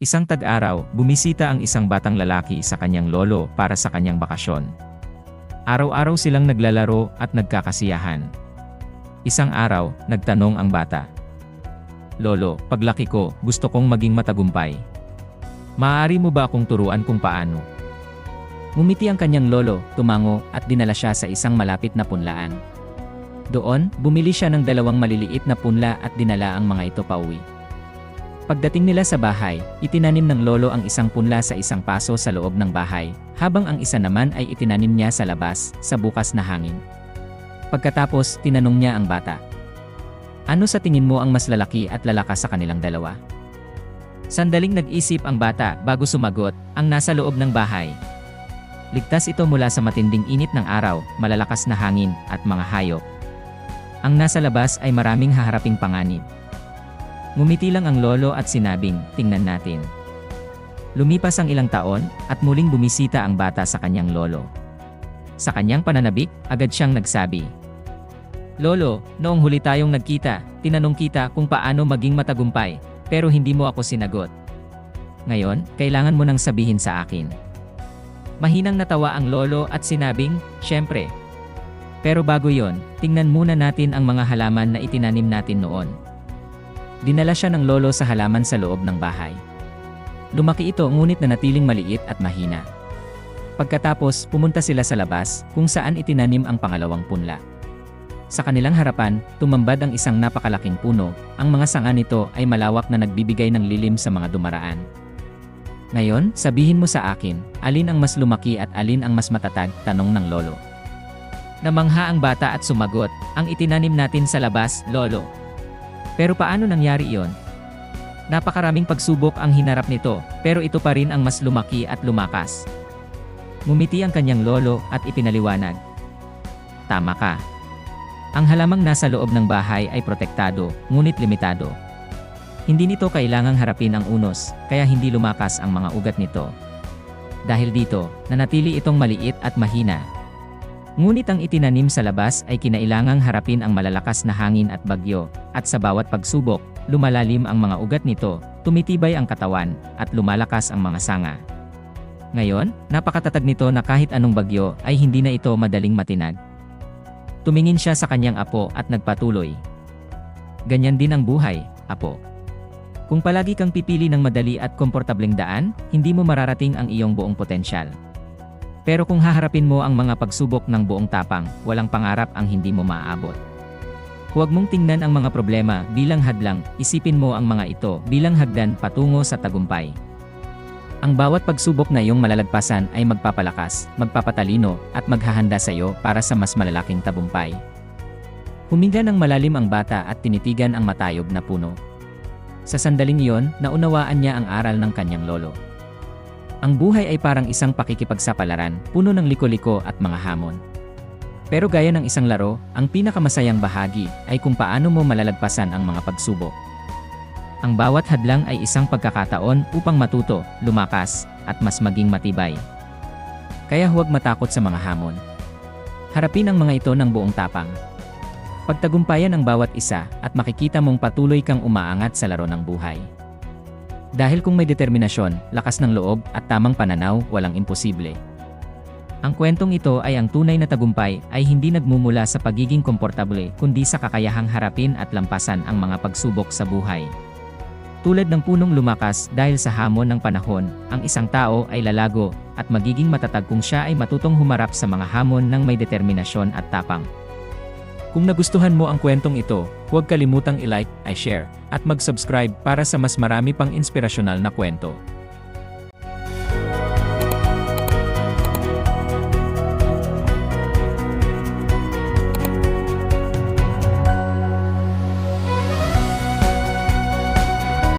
Isang tag-araw, bumisita ang isang batang lalaki sa kanyang lolo para sa kanyang bakasyon. Araw-araw silang naglalaro at nagkakasiyahan. Isang araw, nagtanong ang bata. "Lolo, paglaki ko, gusto kong maging matagumpay. Maaari mo ba akong turuan kung paano?" Ngumiti ang kanyang lolo, tumango, at dinala siya sa isang malapit na punlaan. Doon, bumili siya ng 2 maliliit na punla at dinala ang mga ito pauwi. Pagdating nila sa bahay, itinanim ng lolo ang isang punla sa isang paso sa loob ng bahay, habang ang isa naman ay itinanim niya sa labas, sa bukas na hangin. Pagkatapos, tinanong niya ang bata. "Ano sa tingin mo ang mas lalaki at lalakas sa kanilang dalawa?" Sandaling nag-isip ang bata bago sumagot, "Ang nasa loob ng bahay. Ligtas ito mula sa matinding init ng araw, malalakas na hangin, at mga hayop. Ang nasa labas ay maraming haharaping panganib." Ngumiti lang ang lolo at sinabing, "Tingnan natin." Lumipas ang ilang taon, at muling bumisita ang bata sa kanyang lolo. Sa kanyang pananabik, agad siyang nagsabi, "Lolo, noong huli tayong nagkita, tinanong kita kung paano maging matagumpay, pero hindi mo ako sinagot. Ngayon, kailangan mo nang sabihin sa akin." Mahinang natawa ang lolo at sinabing, "Siyempre. Pero bago yon, tingnan muna natin ang mga halaman na itinanim natin noon." Dinala siya ng lolo sa halaman sa loob ng bahay. Lumaki ito ngunit nanatiling maliit at mahina. Pagkatapos, pumunta sila sa labas, kung saan itinanim ang pangalawang punla. Sa kanilang harapan, tumambad ang isang napakalaking puno, ang mga sanga nito ay malawak na nagbibigay ng lilim sa mga dumaraan. "Ngayon, sabihin mo sa akin, alin ang mas lumaki at alin ang mas matatag?" tanong ng lolo. Namangha ang bata at sumagot, "Ang itinanim natin sa labas, lolo." "Pero paano nangyari iyon?" "Napakaraming pagsubok ang hinarap nito, pero ito pa rin ang mas lumaki at lumakas." Ngumiti ang kanyang lolo at ipinaliwanag, "Tama ka. Ang halamang nasa loob ng bahay ay protektado, ngunit limitado. Hindi nito kailangang harapin ang unos, kaya hindi lumakas ang mga ugat nito. Dahil dito, nanatili itong maliit at mahina. Ngunit ang itinanim sa labas ay kinailangang harapin ang malalakas na hangin at bagyo, at sa bawat pagsubok, lumalalim ang mga ugat nito, tumitibay ang katawan, at lumalakas ang mga sanga. Ngayon, napakatatag nito na kahit anong bagyo ay hindi na ito madaling matinag." Tumingin siya sa kanyang apo at nagpatuloy, "Ganyan din ang buhay, apo. Kung palagi kang pipili ng madali at komportableng daan, hindi mo mararating ang iyong buong potensyal. Pero kung haharapin mo ang mga pagsubok ng buong tapang, walang pangarap ang hindi mo maaabot. Huwag mong tingnan ang mga problema bilang hadlang, isipin mo ang mga ito bilang hagdan patungo sa tagumpay. Ang bawat pagsubok na iyong malalagpasan ay magpapalakas, magpapatalino, at maghahanda sa iyo para sa mas malalaking tagumpay." Huminga ng malalim ang bata at tinitigan ang matayog na puno. Sa sandaling iyon, naunawaan niya ang aral ng kanyang lolo. Ang buhay ay parang isang pakikipagsapalaran, puno ng liko-liko at mga hamon. Pero gaya ng isang laro, ang pinakamasayang bahagi ay kung paano mo malalagpasan ang mga pagsubok. Ang bawat hadlang ay isang pagkakataon upang matuto, lumakas, at mas maging matibay. Kaya huwag matakot sa mga hamon. Harapin ang mga ito ng buong tapang. Pagtagumpayan ang bawat isa at makikita mong patuloy kang umaangat sa laro ng buhay. Dahil kung may determinasyon, lakas ng loob, at tamang pananaw, walang imposible. Ang kwentong ito ay ang tunay na tagumpay ay hindi nagmumula sa pagiging komportable kundi sa kakayahang harapin at lampasan ang mga pagsubok sa buhay. Tulad ng punong lumakas dahil sa hamon ng panahon, ang isang tao ay lalago at magiging matatag kung siya ay matutong humarap sa mga hamon ng may determinasyon at tapang. Kung nagustuhan mo ang kwentong ito, huwag kalimutang i-like, i-share, at mag-subscribe para sa mas marami pang inspirasyonal na kwento.